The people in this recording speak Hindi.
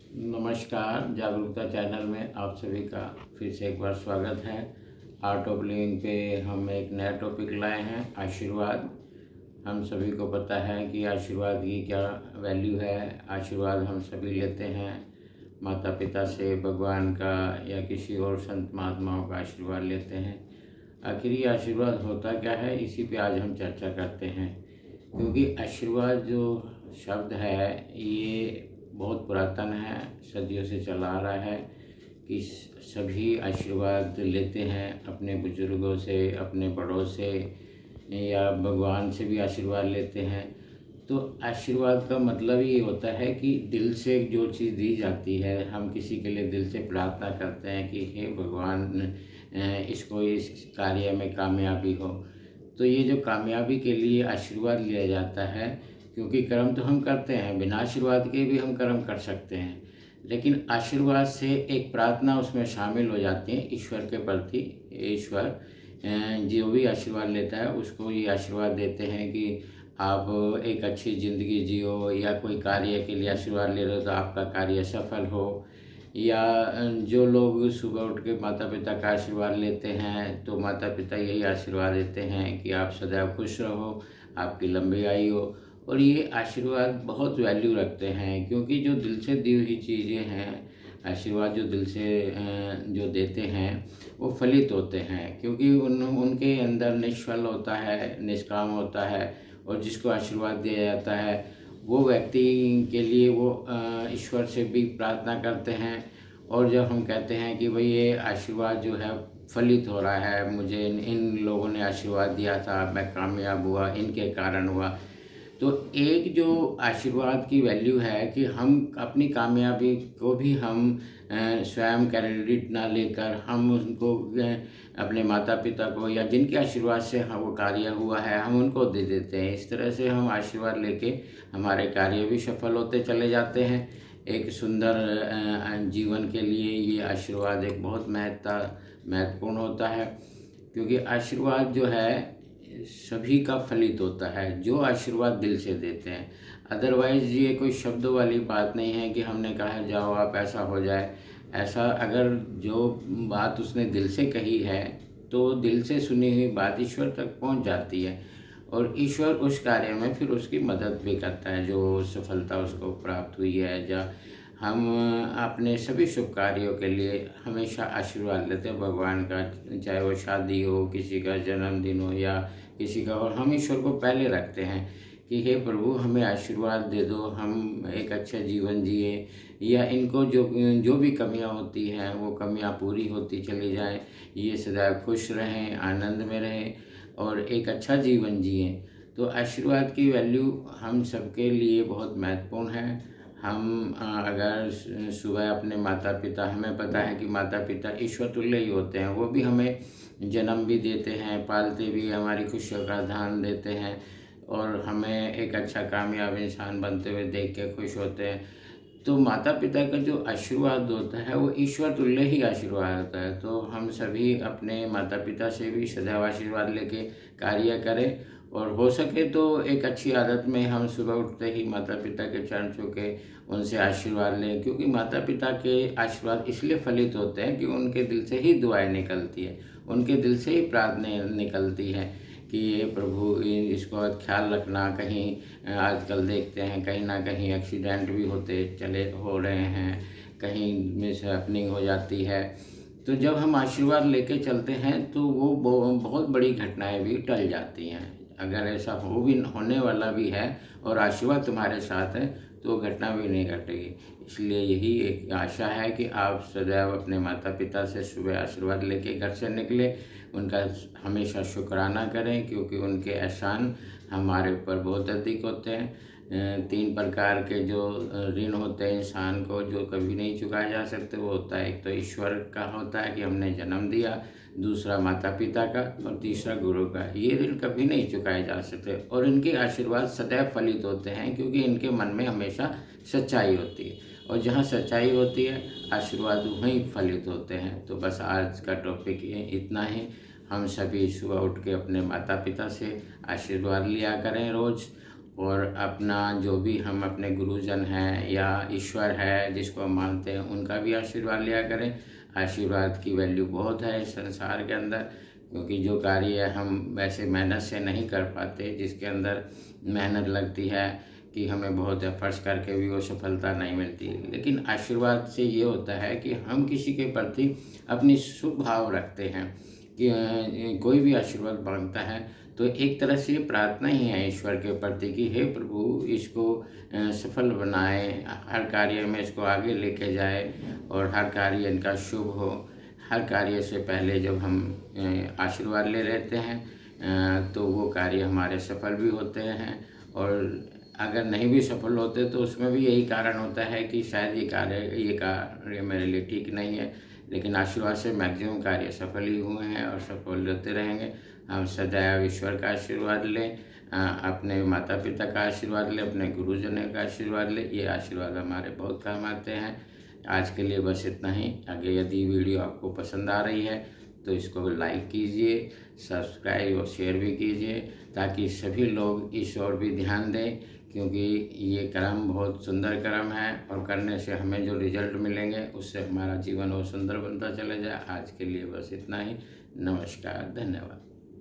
नमस्कार, जागरूकता चैनल में आप सभी का फिर से एक बार स्वागत है। आर्ट ऑफ लिविंग पे हम एक नया टॉपिक लाए हैं, आशीर्वाद। हम सभी को पता है कि आशीर्वाद की क्या वैल्यू है। आशीर्वाद हम सभी लेते हैं माता पिता से, भगवान का या किसी और संत महात्माओं का आशीर्वाद लेते हैं। आखिर ये आशीर्वाद होता क्या है, इसी पे आज हम चर्चा करते हैं। क्योंकि आशीर्वाद जो शब्द है ये बहुत पुरातन है, सदियों से चला आ रहा है कि सभी आशीर्वाद लेते हैं अपने बुजुर्गों से, अपने बड़ों से, या भगवान से भी आशीर्वाद लेते हैं। तो आशीर्वाद का मतलब ये होता है कि दिल से जो चीज़ दी जाती है, हम किसी के लिए दिल से प्रार्थना करते हैं कि हे भगवान, इसको इस कार्य में कामयाबी हो। तो ये जो कामयाबी के लिए आशीर्वाद लिया जाता है, क्योंकि कर्म तो हम करते हैं, बिना आशीर्वाद के भी हम कर्म कर सकते हैं, लेकिन आशीर्वाद से एक प्रार्थना उसमें शामिल हो जाती है ईश्वर के प्रति। ईश्वर जो भी आशीर्वाद लेता है उसको ये आशीर्वाद देते हैं कि आप एक अच्छी ज़िंदगी जियो, या कोई कार्य के लिए आशीर्वाद ले रहे हो तो आपका कार्य सफल हो। या जो लोग सुबह उठ के माता पिता का आशीर्वाद लेते हैं तो माता पिता यही आशीर्वाद देते हैं कि आप सदैव खुश रहो, आपकी लंबी आयु हो। और ये आशीर्वाद बहुत वैल्यू रखते हैं, क्योंकि जो दिल से दी हुई चीज़ें हैं, आशीर्वाद जो दिल से जो देते हैं वो फलित होते हैं, क्योंकि उनके अंदर निष्फल होता है, निष्काम होता है। और जिसको आशीर्वाद दिया जाता है वो व्यक्ति के लिए वो ईश्वर से भी प्रार्थना करते हैं। और जब हम कहते हैं कि भाई ये आशीर्वाद जो है फलित हो रहा है, मुझे इन लोगों ने आशीर्वाद दिया था, मैं कामयाब हुआ, इनके कारण हुआ। तो एक जो आशीर्वाद की वैल्यू है कि हम अपनी कामयाबी को भी हम स्वयं क्रेडिट ना लेकर हम उनको अपने माता पिता को या जिनके आशीर्वाद से हम वो कार्य हुआ है हम उनको दे देते हैं। इस तरह से हम आशीर्वाद लेके हमारे कार्य भी सफल होते चले जाते हैं। एक सुंदर जीवन के लिए ये आशीर्वाद एक बहुत महत्वपूर्ण होता है, क्योंकि आशीर्वाद जो है सभी का फलित होता है जो आशीर्वाद दिल से देते हैं। अदरवाइज़ ये कोई शब्दों वाली बात नहीं है कि हमने कहा जाओ आप ऐसा हो जाए। ऐसा अगर जो बात उसने दिल से कही है तो दिल से सुनी हुई बात ईश्वर तक पहुंच जाती है, और ईश्वर उस कार्य में फिर उसकी मदद भी करता है जो सफलता उसको प्राप्त हुई है। या हम अपने सभी शुभ कार्यों के लिए हमेशा आशीर्वाद लेते हैं भगवान का, चाहे वो शादी हो, किसी का जन्मदिन हो या किसी का, और हम ईश्वर को पहले रखते हैं कि हे प्रभु हमें आशीर्वाद दे दो, हम एक अच्छा जीवन जिए, या इनको जो जो भी कमियां होती हैं वो कमियां पूरी होती चली जाएं, ये सदैव खुश रहें, आनंद में रहें और एक अच्छा जीवन जिएं। तो आशीर्वाद की वैल्यू हम सबके लिए बहुत महत्वपूर्ण है। हम अगर सुबह अपने माता पिता, हमें पता है कि माता पिता ईश्वर तुल्य ही होते हैं, वो भी हमें जन्म भी देते हैं, पालते भी, हमारी खुशियों का ध्यान देते हैं और हमें एक अच्छा कामयाब इंसान बनते हुए देख के खुश होते हैं। तो माता पिता का जो आशीर्वाद होता है वो ईश्वर तुल्य ही आशीर्वाद होता है। तो हम सभी अपने माता पिता से भी सदैव आशीर्वाद लेके कार्य करें, और हो सके तो एक अच्छी आदत में हम सुबह उठते ही माता पिता के चरण छू के उनसे आशीर्वाद लें, क्योंकि माता पिता के आशीर्वाद इसलिए फलित होते हैं कि उनके दिल से ही दुआएं निकलती है, उनके दिल से ही प्रार्थनाएं निकलती हैं कि ये प्रभु इसको ख्याल रखना। कहीं आजकल देखते हैं कहीं ना कहीं एक्सीडेंट भी हो रहे हैं, कहीं मिस हैपनिंग हो जाती है। तो जब हम आशीर्वाद लेके चलते हैं तो वो बहुत बड़ी घटनाएं भी टल जाती हैं। अगर ऐसा होने वाला भी है और आशीर्वाद तुम्हारे साथ है तो घटना भी नहीं घटेगी। इसलिए यही एक आशा है कि आप सदैव अपने माता पिता से सुबह आशीर्वाद लेके घर से निकले, उनका हमेशा शुक्राना करें, क्योंकि उनके एहसान हमारे ऊपर बहुत अधिक होते हैं। 3 प्रकार के जो ऋण होते हैं इंसान को जो कभी नहीं चुकाए जा सकते, वो होता है, एक तो ईश्वर का होता है कि हमने जन्म दिया, दूसरा माता पिता का, और तीसरा गुरु का। ये ऋण कभी नहीं चुकाए जा सकते, और इनके आशीर्वाद सदैव फलित होते हैं, क्योंकि इनके मन में हमेशा सच्चाई होती है, और जहाँ सच्चाई होती है आशीर्वाद वहीं फलित होते हैं। तो बस आज का टॉपिक इतना ही। हम सभी सुबह उठ के अपने माता पिता से आशीर्वाद लिया करें रोज़, और अपना जो भी हम अपने गुरुजन हैं या ईश्वर है जिसको हम मानते हैं उनका भी आशीर्वाद लिया करें। आशीर्वाद की वैल्यू बहुत है इस संसार के अंदर, क्योंकि जो कार्य हम वैसे मेहनत से नहीं कर पाते, जिसके अंदर मेहनत लगती है कि हमें बहुत एफर्ट्स करके भी वो सफलता नहीं मिलती, लेकिन आशीर्वाद से ये होता है कि हम किसी के प्रति अपनी शुभ भाव रखते हैं कि कोई भी आशीर्वाद मांगता है तो एक तरह से ये प्रार्थना ही है ईश्वर के प्रति कि हे प्रभु इसको सफल बनाए, हर कार्य में इसको आगे लेके जाए और हर कार्य इनका शुभ हो। हर कार्य से पहले जब हम आशीर्वाद ले लेते हैं तो वो कार्य हमारे सफल भी होते हैं, और अगर नहीं भी सफल होते तो उसमें भी यही कारण होता है कि शायद ये कार्य मेरे लिए ठीक नहीं है, लेकिन आशीर्वाद से मैक्सिमम कार्य सफल ही हुए हैं और सफल होते रहेंगे। हम सदैव ईश्वर का आशीर्वाद लें, अपने माता पिता का आशीर्वाद लें, अपने गुरुजनों का आशीर्वाद लें। ये आशीर्वाद हमारे बहुत काम आते हैं। आज के लिए बस इतना ही। आगे यदि वीडियो आपको पसंद आ रही है तो इसको लाइक कीजिए, सब्सक्राइब और शेयर भी कीजिए, ताकि सभी लोग इस ओर भी ध्यान दें, क्योंकि ये कर्म बहुत सुंदर कर्म है और करने से हमें जो रिजल्ट मिलेंगे उससे हमारा जीवन और सुंदर बनता चला जाए। आज के लिए बस इतना ही। नमस्कार, धन्यवाद।